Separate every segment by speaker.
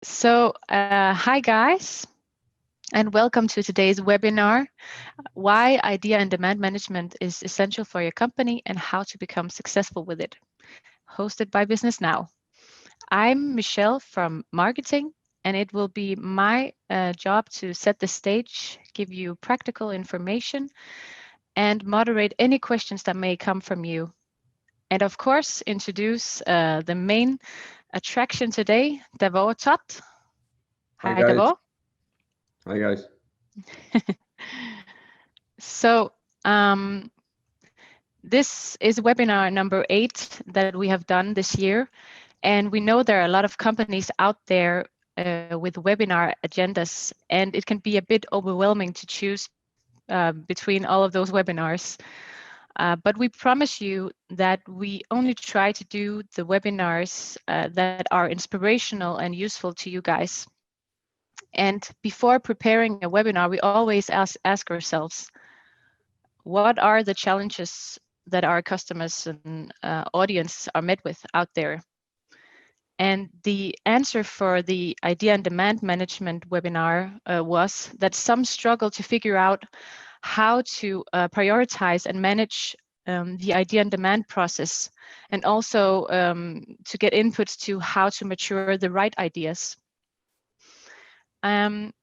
Speaker 1: Hi guys, and welcome to today's webinar, Why Idea and Demand Management is Essential for Your Company and How to Become Successful with It, hosted by BusinessNow. I'm Michelle from Marketing, and it will be my job to set the stage, give you practical information, and moderate any questions that may come from you. And of course, introduce the main attraction today, Davor Tot.
Speaker 2: Hi
Speaker 1: Hi,
Speaker 2: guys.
Speaker 1: Davor.
Speaker 2: Hi guys.
Speaker 1: So um, this is webinar number 8 that we have done this year. And we know there are a lot of companies out there with webinar agendas, and it can be a bit overwhelming to choose between all of those webinars. But we promise you that we only try to do the webinars that are inspirational and useful to you guys. And before preparing a webinar, we always ask ourselves, what are the challenges that our customers and audience are met with out there? And the answer for the idea and demand management webinar was that some struggle to figure out how to prioritize and manage the idea and demand process, and also to get inputs to how to mature the right ideas. And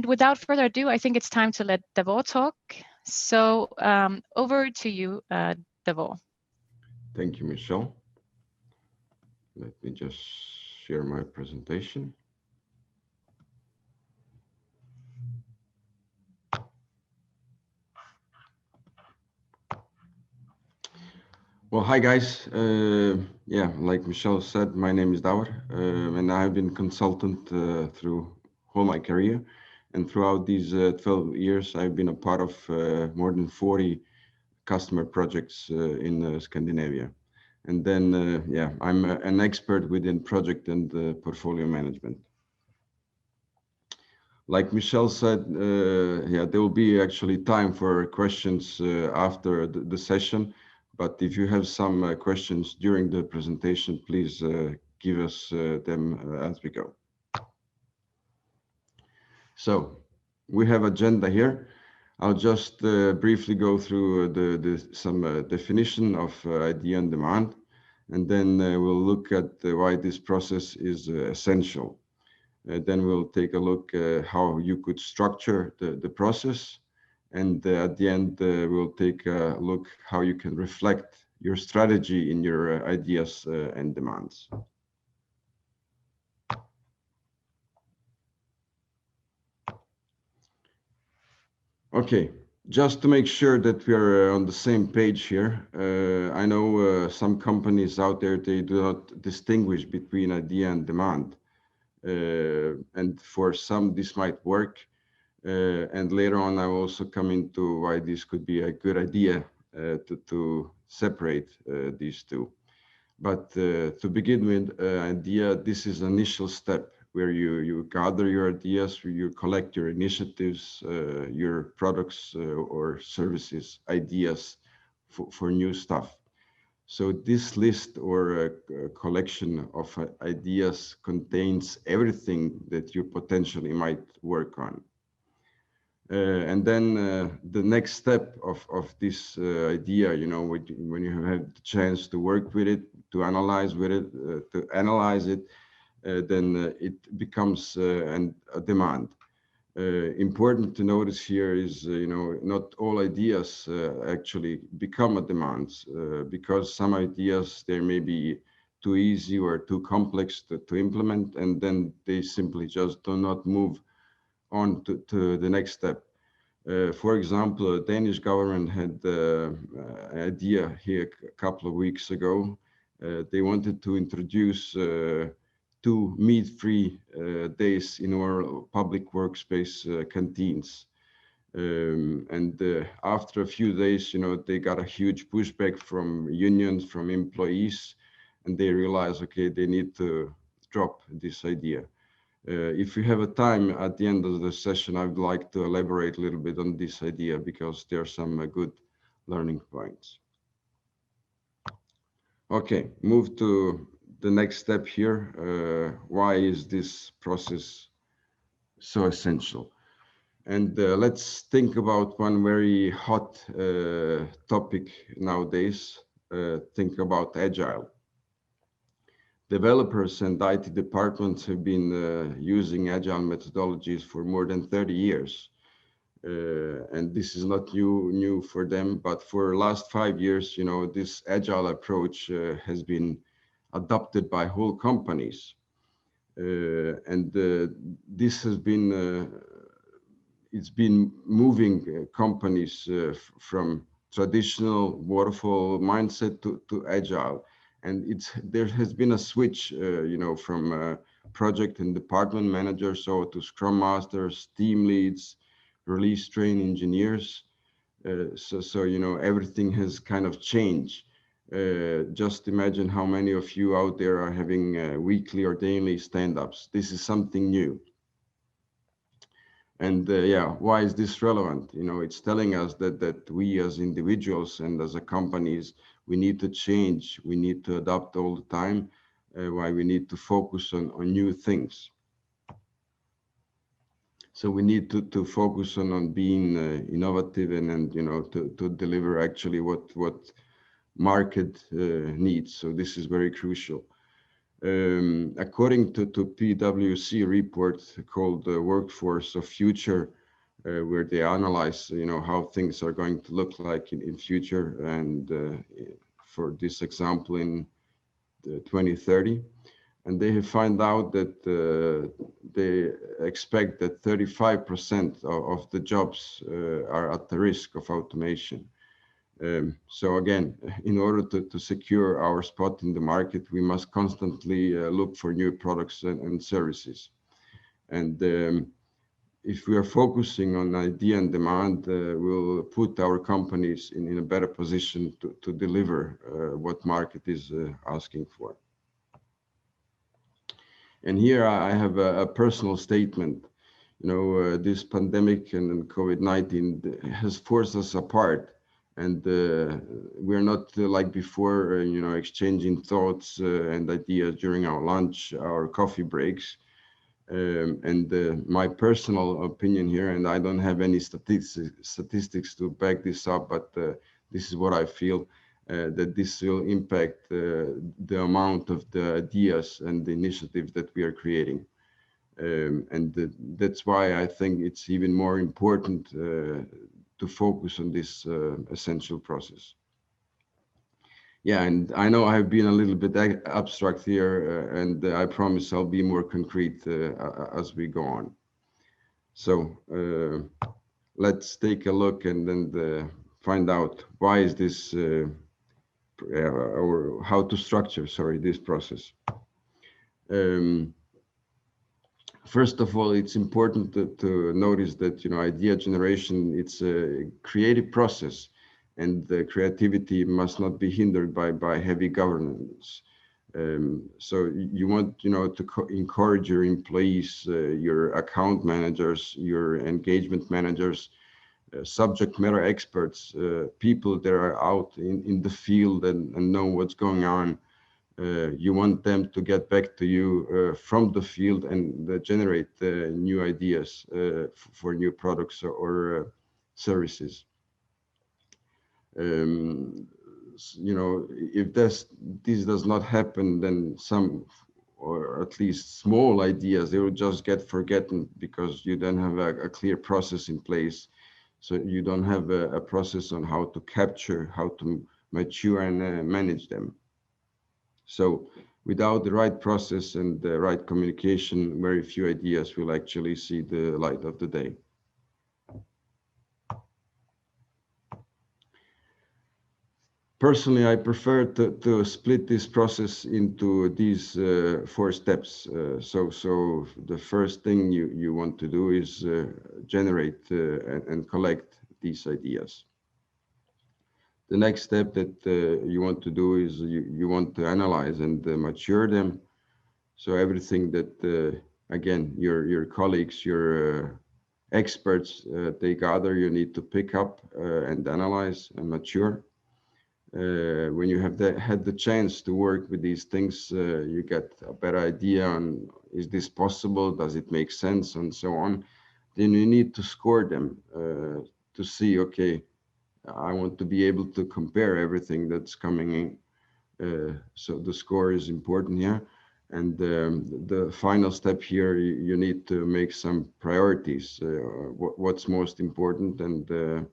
Speaker 1: without further ado, I think it's time to let Davor talk. So over to you, Davor.
Speaker 2: Thank you, Michelle. Let me just share my presentation. Well, hi guys. Yeah, like Michelle said, my name is Davor, and I've been consultant through whole my career. And throughout these 12 years, I've been a part of more than 40 customer projects in Scandinavia. And then, yeah, I'm an expert within project and portfolio management. Like Michelle said, yeah, there will be actually time for questions after the session. But if you have some questions during the presentation, please give us them as we go. So we have agenda here. I'll just briefly go through some definition of idea and demand, and then we'll look at why this process is essential. Then we'll take a look how you could structure the process. And at the end, we'll take a look how you can reflect your strategy in your ideas and demands. Okay, just to make sure that we are on the same page here, I know some companies out there, they do not distinguish between idea and demand. And for some, this might work. And later on, I will also come into why this could be a good idea to separate these two. But to begin with, idea, this is an initial step where you gather your ideas, where you collect your initiatives, your products or services, ideas for new stuff. So this list or collection of ideas contains everything that you potentially might work on. And then the next step of this idea, you know, when you have had the chance to work with it, to analyze with it, then it becomes a demand. Important to notice here is, you know, not all ideas actually become a demand because some ideas, they may be too easy or too complex to implement, and then they simply just do not move on to the next step. For example, the Danish government had an idea here a couple of weeks ago. They wanted to introduce 2 meat-free days in our public workspace canteens. And after a few days, you know, they got a huge pushback from unions, from employees, and they realized, okay, they need to drop this idea. If we have a time at the end of the session, I would like to elaborate a little bit on this idea because there are some good learning points. Okay, move to the next step here, why is this process so essential? And let's think about one very hot topic nowadays. Think about Agile. Developers and IT departments have been using Agile methodologies for more than 30 years. And this is not new for them, but for the last 5 years, this Agile approach has been adopted by whole companies. And this has been it's been moving companies from traditional waterfall mindset to agile, and there has been a switch, from project and department managers so to scrum masters, team leads, release train engineers. So everything has kind of changed. Just imagine how many of you out there are having weekly or daily stand-ups. This is something new. And yeah, why is this relevant? It's telling us that we as individuals and as a companies, we need to change, we need to adapt all the time, why we need to focus on new things. So we need to focus on being innovative and to deliver actually what market needs. So this is very crucial. According to PwC report called the Workforce of Future, where they analyze, how things are going to look like in future, and for this example in 2030, and they have found out that they expect that 35% of the jobs are at the risk of automation. So again, in order to secure our spot in the market, we must constantly look for new products and services. And if we are focusing on idea and demand, we'll put our companies in a better position to deliver what market is asking for. And here I have a personal statement. This pandemic and COVID-19 has forced us apart. And we're not like before, exchanging thoughts and ideas during our lunch, our coffee breaks. And my personal opinion here, and I don't have any statistics to back this up, but this is what I feel, that this will impact the amount of the ideas and the initiatives that we are creating. And that's why I think it's even more important to focus on this essential process. Yeah, and I know I've been a little bit abstract here, and I promise I'll be more concrete as we go on. So let's take a look and then find out why is this, or how to structure, this process. First of all, it's important to notice that idea generation, it's a creative process, and the creativity must not be hindered by heavy governance. So you want to encourage your employees, your account managers, your engagement managers, subject matter experts, people that are out in the field and know what's going on. You want them to get back to you from the field and generate new ideas for new products or services. If this does not happen, then some, or at least small ideas, they will just get forgotten because you don't have a clear process in place. So you don't have a process on how to capture, how to mature and manage them. So without the right process and the right communication, very few ideas will actually see the light of the day. Personally, I prefer to split this process into these 4 steps. So the first thing you want to do is generate and collect these ideas. The next step that you want to do is you want to analyze and mature them. So everything that, again, your colleagues, your experts, they gather, you need to pick up and analyze and mature. When you have had the chance to work with these things, you get a better idea on, is this possible, does it make sense, and so on. Then you need to score them to see, okay, I want to be able to compare everything that's coming in. So the score is important here. And the final step here, you need to make some priorities, what's most important, and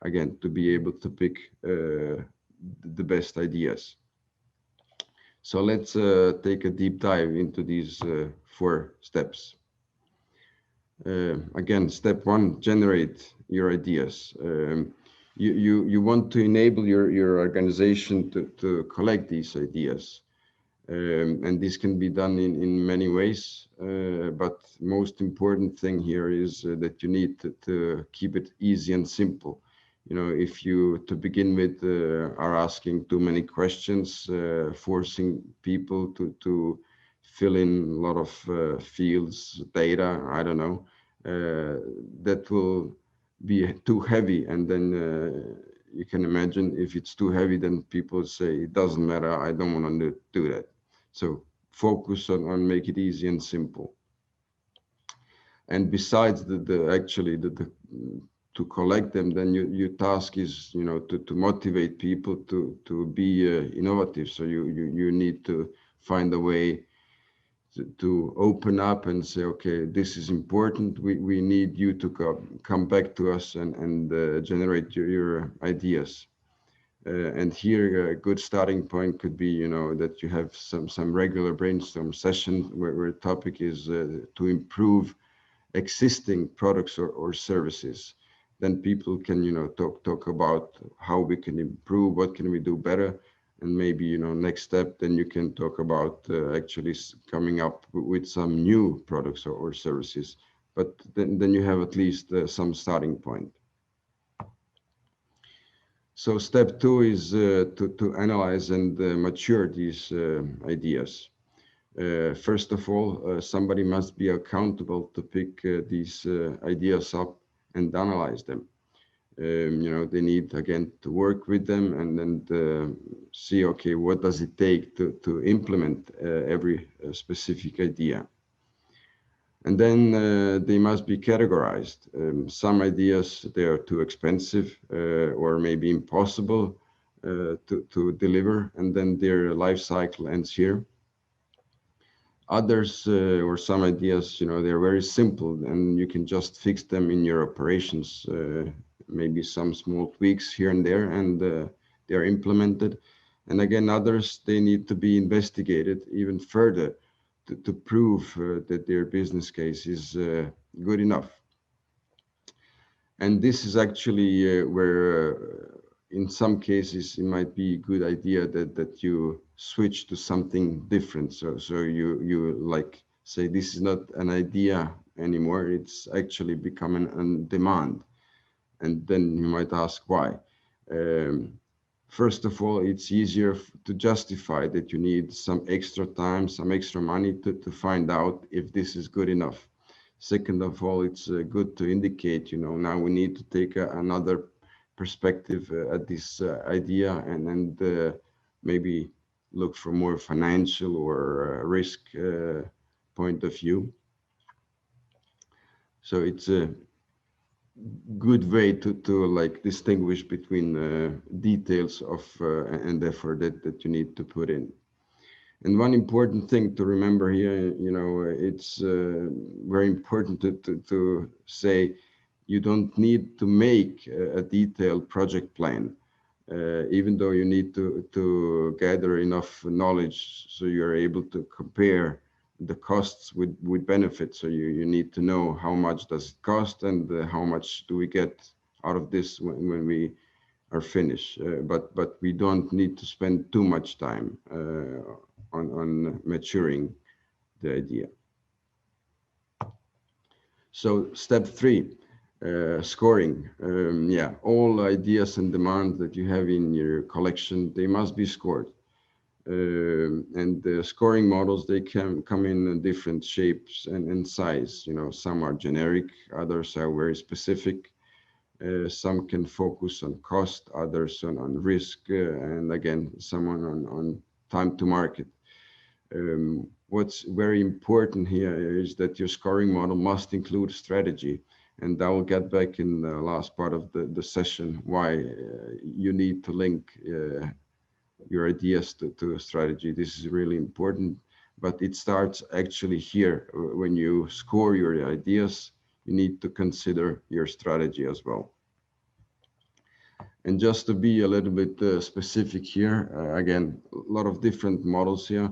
Speaker 2: again, to be able to pick the best ideas. So let's take a deep dive into these 4 steps. Again, step 1, generate your ideas. You want to enable your organization to collect these ideas. And this can be done in many ways, but most important thing here is that you need to keep it easy and simple. You know, if you to begin with are asking too many questions, forcing people to fill in a lot of fields, data, I don't know, that will be too heavy, and then you can imagine if it's too heavy, then people say it doesn't matter, I don't want to do that. So focus on make it easy and simple. And besides the actually the to collect them, then your task is, you know, to motivate people to be innovative. So you need to find a way to open up and say, okay, this is important. We need you to come back to us and generate your ideas. And here a good starting point could be, you know, that you have some regular brainstorm session where the topic is to improve existing products or services. Then people can, you know, talk about how we can improve, what can we do better, and maybe, you know, next step, then you can talk about actually coming up with some new products or services. But then you have at least some starting point. So step 2 is to analyze and mature these ideas. First of all, somebody must be accountable to pick these ideas up and analyze them. You know, they need, again, to work with them and then see, okay, what does it take to implement every specific idea. And then they must be categorized. Some ideas, they are too expensive or maybe impossible to deliver, and then their life cycle ends here. Others or some ideas, you know, they're very simple and you can just fix them in your operations, maybe some small tweaks here and there, and they're implemented. And again, others, they need to be investigated even further to prove that their business case is good enough. And this is actually where in some cases it might be a good idea that you switch to something different. So you like say, this is not an idea anymore, it's actually becoming a demand. And then you might ask why. First of all, it's easier to justify that you need some extra time, some extra money to find out if this is good enough. Second of all, it's good to indicate, you know, now we need to take another perspective at this idea and maybe look for more financial or risk point of view. So it's a good way to like distinguish between details of and effort that you need to put in. And one important thing to remember here, you know, it's very important to say you don't need to make a detailed project plan, even though you need to gather enough knowledge so you're able to compare the costs with benefits. So you need to know how much does it cost and how much do we get out of this when we are finished. But we don't need to spend too much time on maturing the idea. So step 3, scoring. Yeah, all ideas and demands that you have in your collection, they must be scored. And the scoring models, they can come in different shapes and size. You know, some are generic, others are very specific. Some can focus on cost, others on risk, and again, someone on time to market. What's very important here is that your scoring model must include strategy. And I will get back in the last part of the session why you need to link your ideas to a strategy. This is really important, but it starts actually here. When you score your ideas, you need to consider your strategy as well. And just to be a little bit specific here, again, a lot of different models here,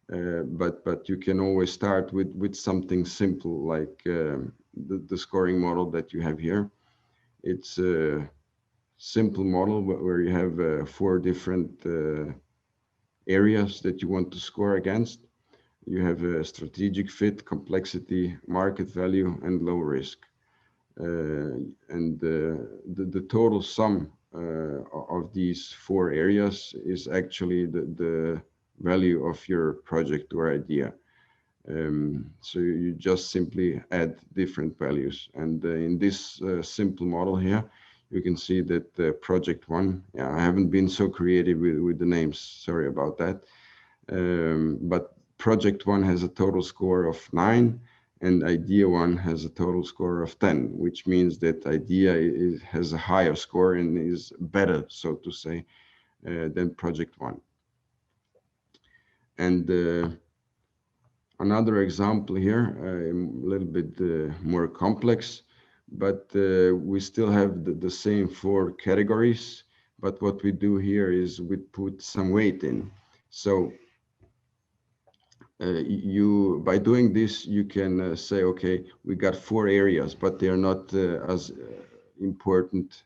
Speaker 2: but you can always start with something simple like the scoring model that you have here. It's a simple model where you have 4 different areas that you want to score against. You have a strategic fit, complexity, market value, and low risk. And the total sum of these 4 areas is actually the value of your project or idea. So you just simply add different values. And in this simple model here, you can see that project 1, yeah, I haven't been so creative with the names, sorry about that. But project 1 has a total score of 9, and idea 1 has a total score of 10, which means that idea has a higher score and is better, so to say, than project 1. And another example here, a little bit more complex, but we still have the same 4 categories. But what we do here is we put some weight in. So by doing this, you can say, okay, we got 4 areas, but they're not as important.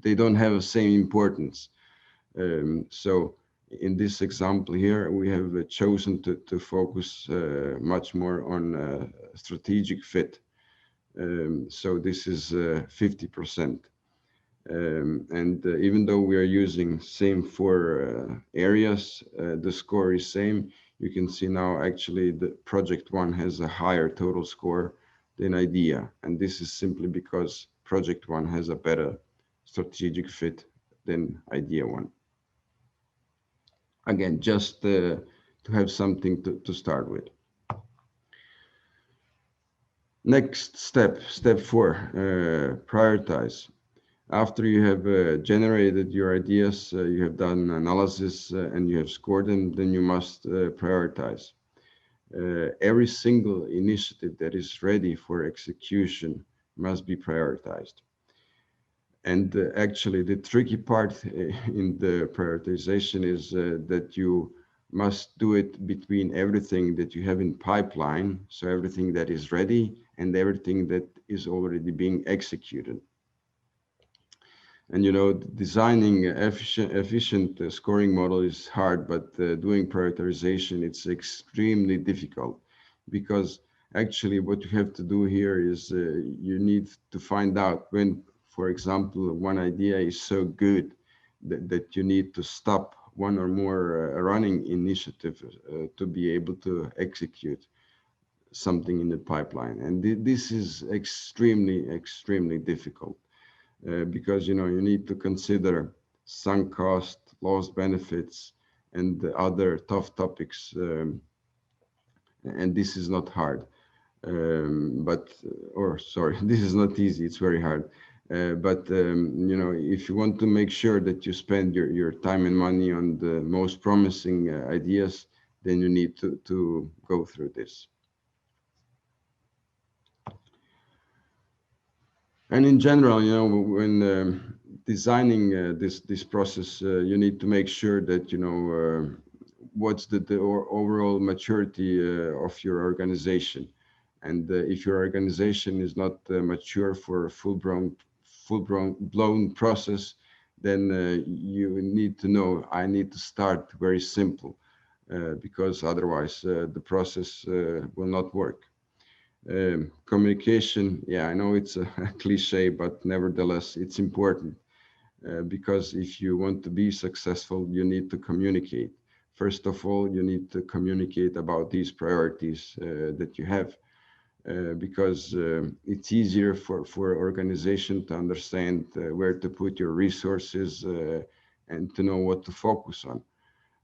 Speaker 2: They don't have the same importance. So in this example here, we have chosen to focus much more on strategic fit. So this is 50%. And even though we are using same 4 areas, the score is same. You can see now actually the project 1 has a higher total score than idea. And this is simply because project 1 has a better strategic fit than idea 1. Again, just to have something to start with. Next step 4, prioritize. After you have generated your ideas, you have done analysis and you have scored them, then you must prioritize. Every single initiative that is ready for execution must be prioritized. And actually, the tricky part in the prioritization is that you must do it between everything that you have in pipeline, so everything that is ready and everything that is already being executed. And you know, designing efficient scoring model is hard, but doing prioritization, it's extremely difficult, because actually what you have to do here is you need to find out when, for example, one idea is so good that you need to stop one or more running initiative to be able to execute something in the pipeline. And this is extremely difficult because, you know, you need to consider sunk cost, lost benefits, and the other tough topics. And this is not hard. This is not easy, it's very hard. But you know, if you want to make sure that you spend your time and money on the most promising ideas, then you need to go through this. And in general, you know, when designing this process, you need to make sure that, you know, what's the overall maturity of your organization. And if your organization is not mature for a full-blown process, then you need to know, I need to start very simple, because otherwise the process will not work. Communication, yeah, I know it's a cliche, but nevertheless, it's important, because if you want to be successful, you need to communicate. First of all, you need to communicate about these priorities that you have. because it's easier for organization to understand where to put your resources and to know what to focus on.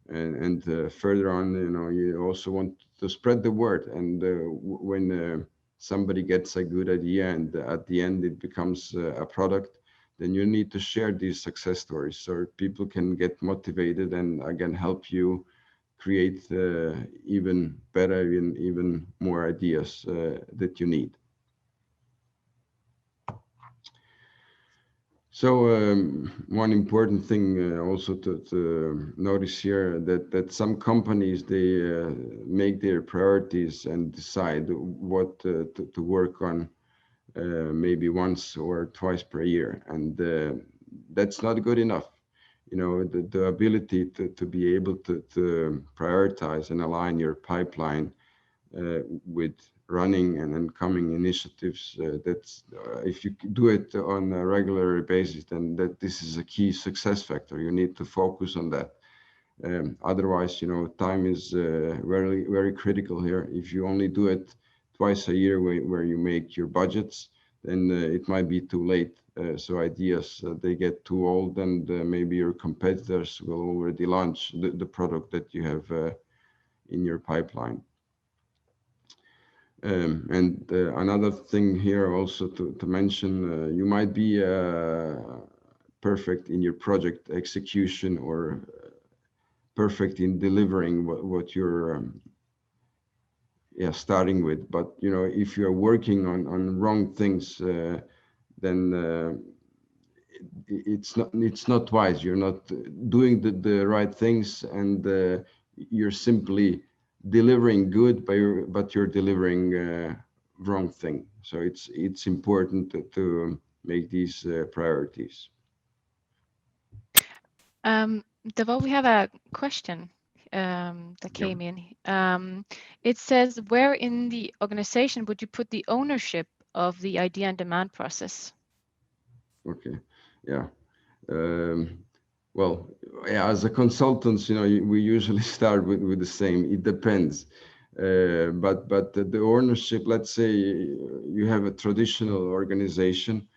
Speaker 2: And further on, you also want to spread the word. And when somebody gets a good idea and at the end it becomes a product, then you need to share these success stories so people can get motivated and again help you create even better and even more ideas that you need. So one important thing also to notice here that some companies, they make their priorities and decide what to work on maybe once or twice per year, and that's not good enough. The ability to be able to prioritize and align your pipeline with running and incoming initiatives. That's if you do it on a regular basis, then this is a key success factor. You need to focus on that. Otherwise, time is very, very critical here. If you only do it twice a year where you make your budgets, then it might be too late. So ideas, they get too old, and maybe your competitors will already launch the product that you have in your pipeline. And another thing here also to mention, you might be perfect in your project execution or perfect in delivering what you're starting with. But if you're working on wrong things, then it's not wise. You're not doing the right things, and you're simply delivering good, but you're delivering wrong thing. So it's important to make these priorities.
Speaker 1: Davor, we have a question that came in. It says, where in the organization would you put the ownership of the idea and demand process?
Speaker 2: Okay, yeah. Well, yeah, as a consultants, we usually start with the same. It depends. But the ownership, let's say you have a traditional organization,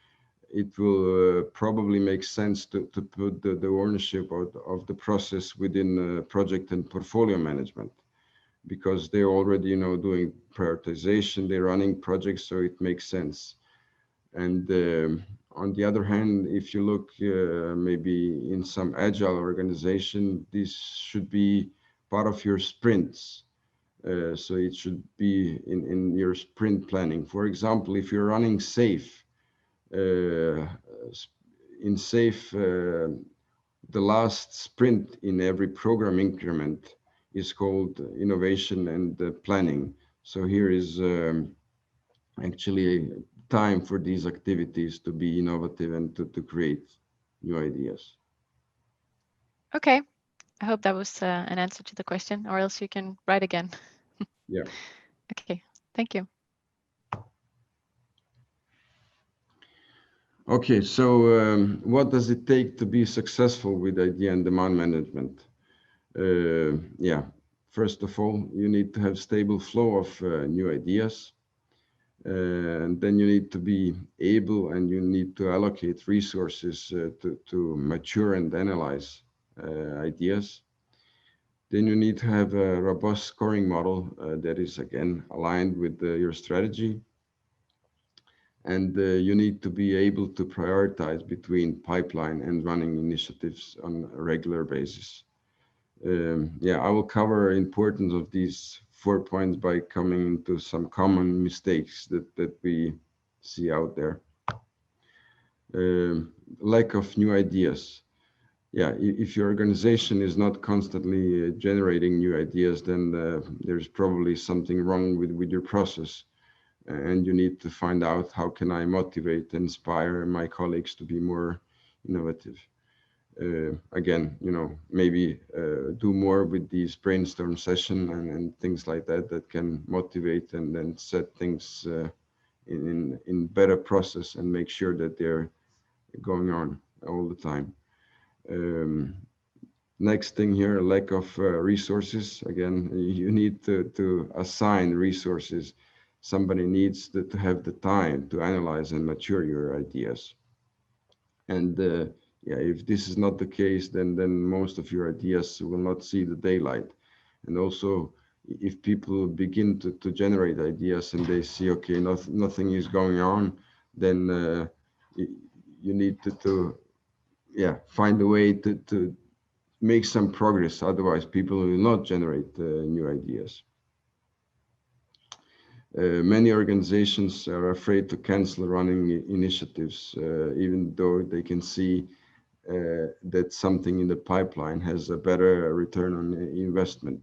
Speaker 2: it will probably make sense to put the ownership of the process within project and portfolio management, because they're already doing prioritization, they're running projects, so it makes sense. And on the other hand, if you look maybe in some agile organization, this should be part of your sprints. So it should be in your sprint planning. For example, if you're running safe, in safe, the last sprint in every program increment is called innovation and planning. So here is actually time for these activities to be innovative and to create new ideas.
Speaker 1: Okay, I hope that was an answer to the question, or else you can write again.
Speaker 2: Yeah.
Speaker 1: Okay, thank you.
Speaker 2: Okay, so what does it take to be successful with idea and demand management? Yeah, first of all, you need to have stable flow of new ideas. And then you need to be able and you need to allocate resources to mature and analyze ideas. Then you need to have a robust scoring model that is again aligned with your strategy. And you need to be able to prioritize between pipeline and running initiatives on a regular basis. Yeah, I will cover importance of these 4 points by coming into some common mistakes that we see out there. Lack of new ideas. Yeah, if your organization is not constantly generating new ideas, then there's probably something wrong with your process. And you need to find out, how can I motivate and inspire my colleagues to be more innovative? Again, maybe do more with these brainstorm session and things like that can motivate and then set things in better process and make sure that they're going on all the time. Next thing here, lack of resources. Again, you need to assign resources somebody needs to have the time to analyze and mature your ideas. And yeah, if this is not the case, then most of your ideas will not see the daylight. And also, if people begin to generate ideas and they see, okay, nothing is going on, then you need to yeah, find a way to make some progress. Otherwise, people will not generate new ideas. Many organizations are afraid to cancel running initiatives, even though they can see that something in the pipeline has a better return on investment.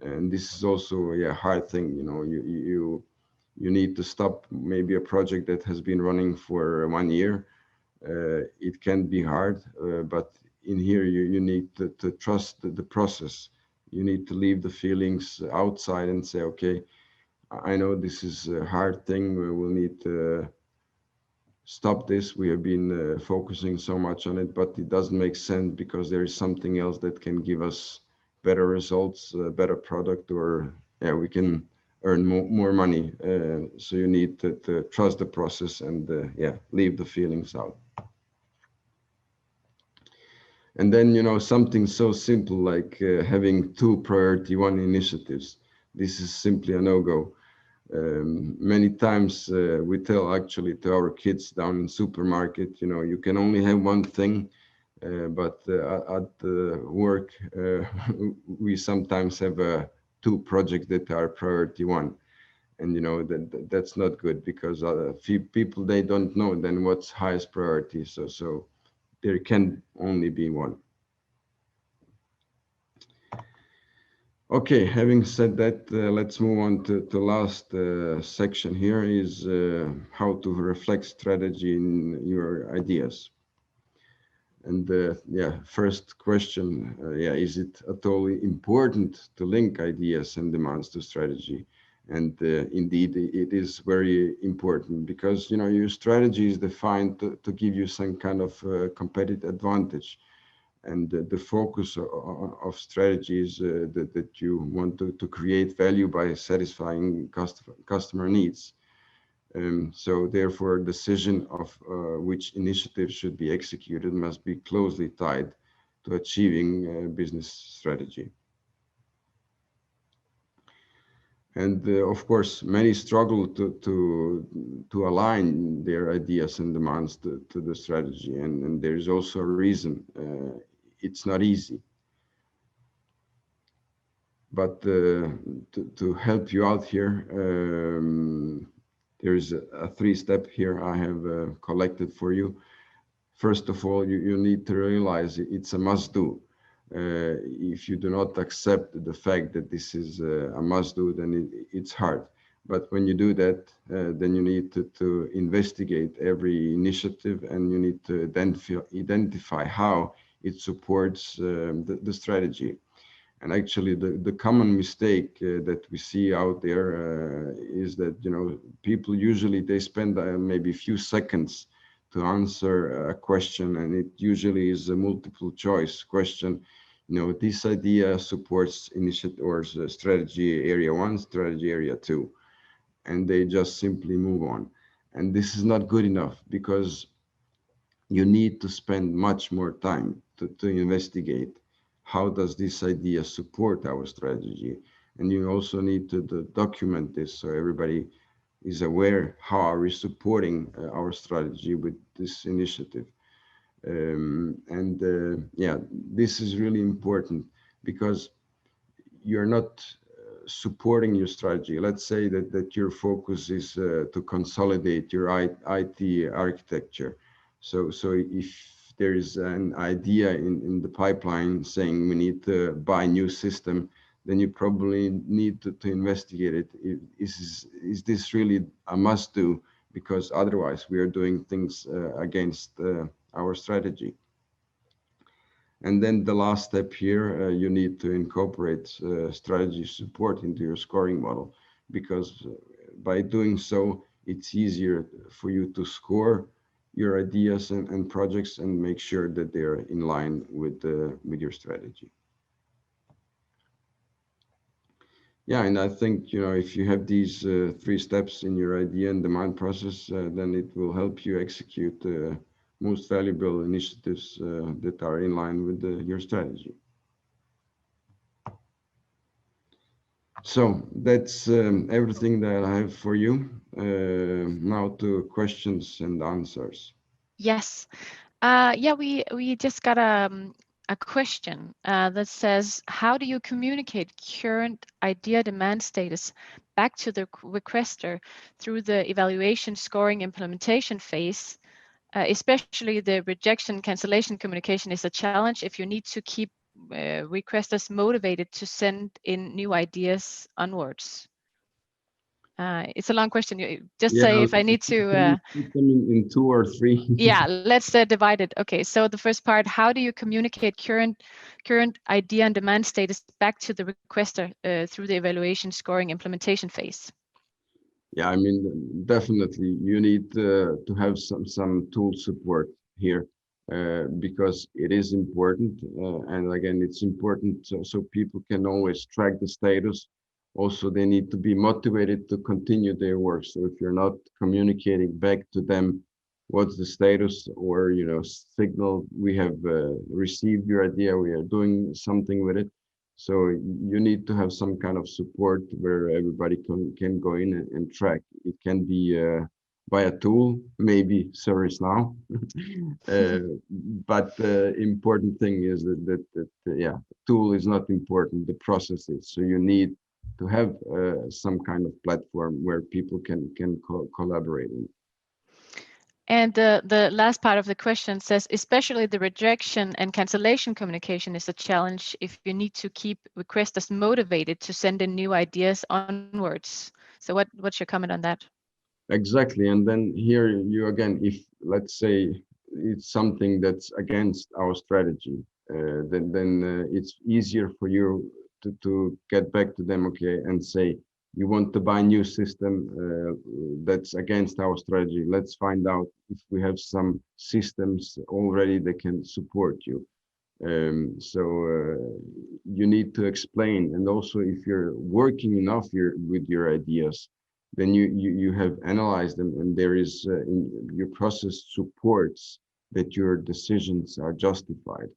Speaker 2: And this is also a hard thing. You know, you need to stop maybe a project that has been running for 1 year. It can be hard, but in here you need to trust the process. You need to leave the feelings outside and say, okay, I know this is a hard thing. We will need to stop this. We have been focusing so much on it, but it doesn't make sense because there is something else that can give us better results, better product, or yeah, we can earn more money. So you need to trust the process and yeah, leave the feelings out. And then, you know, something so simple like having 2 priority 1 initiatives. This is simply a no-go. Many times we tell actually to our kids down in supermarket, you know, you can only have one thing, but at work we sometimes have 2 projects that are priority 1, and you know that's not good because few people, they don't know then what's highest priority. So there can only be one. Okay, having said that, let's move on to the last section here is how to reflect strategy in your ideas. And yeah, first question, yeah, is it at all important to link ideas and demands to strategy? And indeed, it is very important because, you know, your strategy is defined to give you some kind of competitive advantage. And the focus of strategy is that you want to create value by satisfying customer needs. So therefore, decision of which initiatives should be executed must be closely tied to achieving business strategy. And of course, many struggle to align their ideas and demands to the strategy. And there is also a reason. It's not easy. But to help you out here, there is a 3-step here I have collected for you. First of all, you need to realize it's a must-do. If you do not accept the fact that this is a must-do, then it's hard. But when you do that, then you need to investigate every initiative, and you need to identify how it supports the strategy. And actually, the common mistake that we see out there is that, you know, people usually they spend maybe a few seconds to answer a question, and it usually is a multiple choice question. You know, this idea supports initiative or strategy area 1, strategy area 2, and they just simply move on. And this is not good enough because you need to spend much more time to investigate how does this idea support our strategy. And you also need to document this so everybody is aware how are we supporting our strategy with this initiative. Yeah, this is really important because you're not supporting your strategy. Let's say that your focus is to consolidate your IT architecture. So if there is an idea in the pipeline saying we need to buy a new system, then you probably need to investigate it. Is this really a must do? Because otherwise we are doing things against our strategy. And then the last step here, you need to incorporate strategy support into your scoring model, because by doing so, it's easier for you to score your ideas and projects and make sure that they're in line with your strategy. Yeah, and I think, if you have these three steps in your idea and demand process, then it will help you execute most valuable initiatives that are in line with your strategy. So that's everything that I have for you. Now to questions and answers.
Speaker 1: Yes. Yeah, we just got a question that says, how do you communicate current idea demand status back to the requester through the evaluation, scoring, implementation phase? Especially the rejection cancellation communication is a challenge if you need to keep requesters motivated to send in new ideas onwards. It's a long question. You just
Speaker 2: Yeah,
Speaker 1: say if I need
Speaker 2: can you
Speaker 1: to.
Speaker 2: put them in two or three?
Speaker 1: Yeah, let's divide it. Okay, so the first part: how do you communicate current idea and demand status back to the requester through the evaluation, scoring, implementation phase?
Speaker 2: Yeah, I mean, definitely you need to have some tool support here because it is important. And again, it's important so people can always track the status. Also, they need to be motivated to continue their work. So if you're not communicating back to them what's the status or, signal, we have received your idea, we are doing something with it. So you need to have some kind of support where everybody can go in and track. It can be by a tool, maybe ServiceNow. uh, but the important thing is that yeah, tool is not important, the process is. So you need to have some kind of platform where people can collaborate.
Speaker 1: And the last part of the question says, especially the rejection and cancellation communication is a challenge if you need to keep requesters motivated to send in new ideas onwards. So what's your comment on that?
Speaker 2: Exactly. And then here you again, if let's say it's something that's against our strategy, then it's easier for you to get back to them, okay, and say, you want to buy a new system that's against our strategy. Let's find out if we have some systems already that can support you. So you need to explain, and also if you're working enough with your ideas, then you have analyzed them, and there is your process supports that your decisions are justified.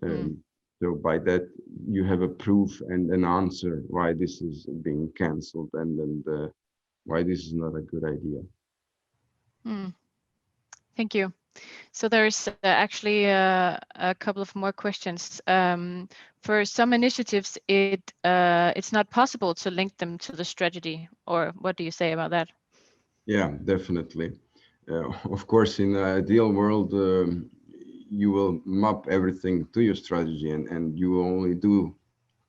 Speaker 1: Mm.
Speaker 2: So by that you have a proof and an answer why this is being cancelled, and why this is not a good idea.
Speaker 1: Mm. Thank you. So there's actually a couple of more questions. For some initiatives, it's not possible to link them to the strategy, or what do you say about that?
Speaker 2: Yeah, definitely. Of course, in an ideal world, you will map everything to your strategy, and you will only do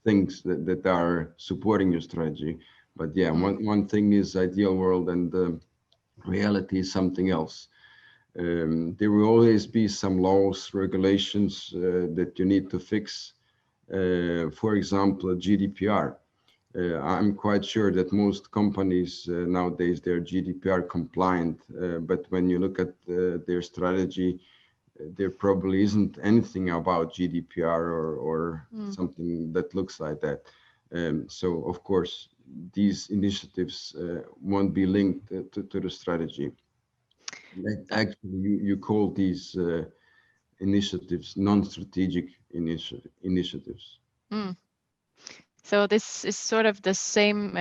Speaker 2: things that are supporting your strategy. But yeah,
Speaker 1: Mm.
Speaker 2: one thing is ideal world, and reality is something else. There will always be some laws, regulations that you need to fix. For example, GDPR. I'm quite sure that most companies nowadays they're GDPR compliant, but when you look at their strategy, there probably isn't anything about GDPR or
Speaker 1: Mm.
Speaker 2: something that looks like that. So of course, these initiatives won't be linked to the strategy. Actually, you call these initiatives non-strategic initiatives.
Speaker 1: Mm. So this is sort of the same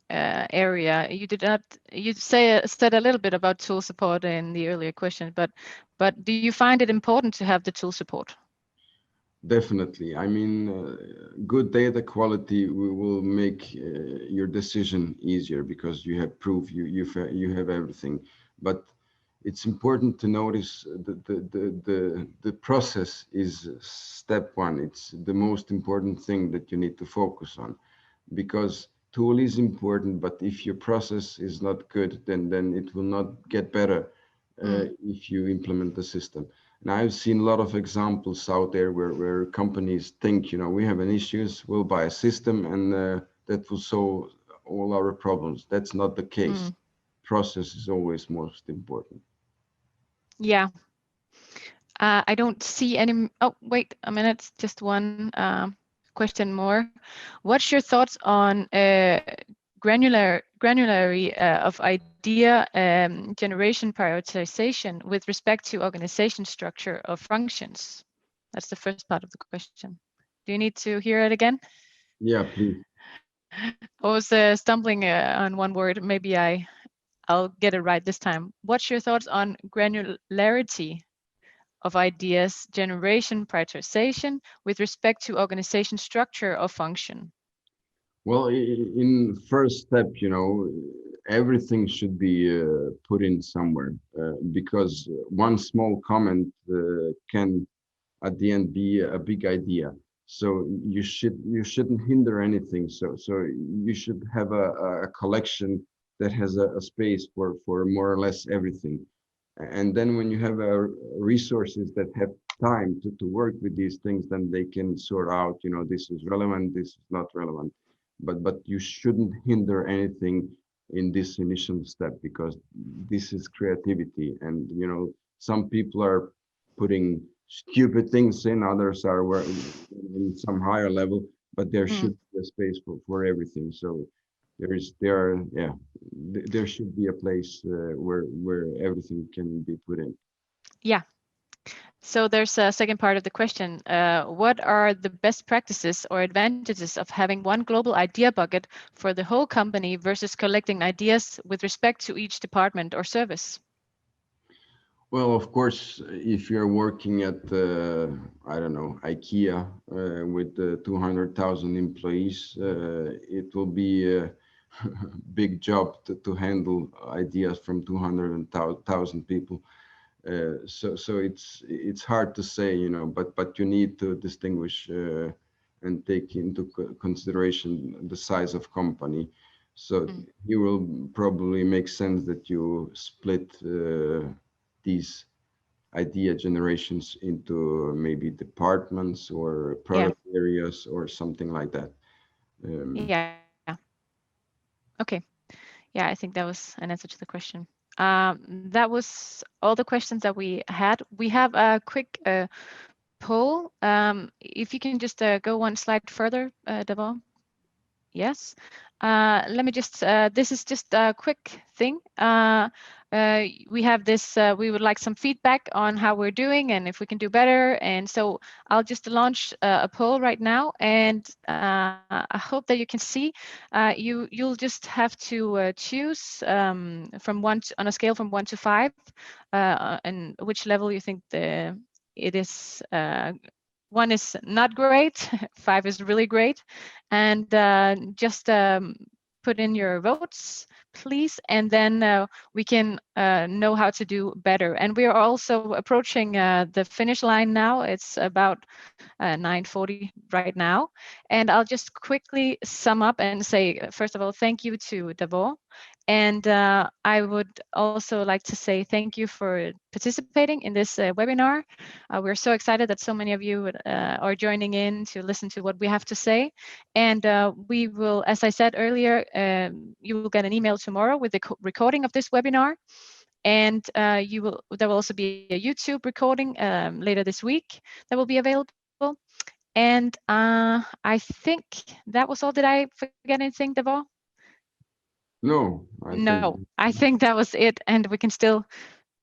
Speaker 1: area. You did not. You said a little bit about tool support in the earlier question, but do you find it important to have the tool support?
Speaker 2: Definitely. I mean, good data quality will make your decision easier because you have proof, you have everything. But it's important to notice the process is step one. It's the most important thing that you need to focus on, because tool is important, but if your process is not good, then it will not get better
Speaker 1: Mm.
Speaker 2: if you implement the system. And I've seen a lot of examples out there where companies think, we have an issues, we'll buy a system, and that will solve all our problems. That's not the case.
Speaker 1: Mm.
Speaker 2: Process is always most important.
Speaker 1: Yeah. I don't see any. Oh, wait a minute. Just one. question more. What's your thoughts on granularity of idea generation prioritization with respect to organization structure of functions? That's the first part of the question. Do you need to hear it again?
Speaker 2: Yeah, please.
Speaker 1: I was stumbling on one word. Maybe I'll get it right this time. What's your thoughts on granularity of ideas generation prioritization with respect to organization structure or function?
Speaker 2: Well, in first step, everything should be put in somewhere, because one small comment can at the end be a big idea. So you shouldn't hinder anything. So you should have a collection that has a space for more or less everything. And then when you have resources that have time to work with these things, then they can sort out, this is relevant, this is not relevant. But you shouldn't hinder anything in this initial step, because this is creativity. And some people are putting stupid things in, others are in some higher level, but there should be a space for everything. So there should be a place where everything can be put in.
Speaker 1: Yeah. So there's a second part of the question. What are the best practices or advantages of having one global idea bucket for the whole company versus collecting ideas with respect to each department or service?
Speaker 2: Well, of course, if you're working at, I don't know, IKEA with 200,000 employees, it will be a big job to handle ideas from 200,000 people. So it's hard to say, but you need to distinguish and take into consideration the size of company. So it will probably make sense that you split these idea generations into maybe departments or product areas or something like that.
Speaker 1: Yeah. Okay. Yeah, I think that was an answer to the question. That was all the questions that we had. We have a quick poll. If you can just go one slide further, Davor. Yes. Let me just, this is just a quick thing. We have this, we would like some feedback on how we're doing and if we can do better. And so I'll just launch a poll right now, and I hope that you can see. You'll just have to choose from on a scale from 1 to 5, and which level you think it is. 1 is not great, 5 is really great, and just put in your votes, please, and then we can know how to do better. And we are also approaching the finish line now. It's about 9:40 right now, and I'll just quickly sum up and say, first of all, thank you to Davor. And I would also like to say thank you for participating in this webinar. We're so excited that so many of you are joining in to listen to what we have to say. And we will, as I said earlier, you will get an email tomorrow with the recording of this webinar. And there will also be a YouTube recording later this week that will be available. And I think that was all. Did I forget anything, Davor?
Speaker 2: No,
Speaker 1: No, I think that was it. And we can still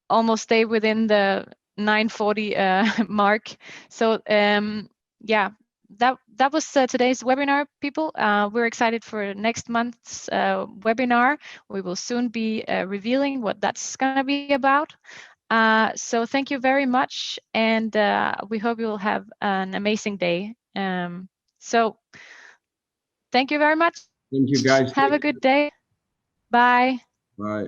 Speaker 1: almost stay within the 9:40 mark. So yeah, that was today's webinar, people. We're excited for next month's webinar. We will soon be revealing what that's going to be about. So thank you very much, and we hope you'll have an amazing day. So thank you very much.
Speaker 2: thank you, guys.
Speaker 1: Have a good day. Bye.
Speaker 2: Bye.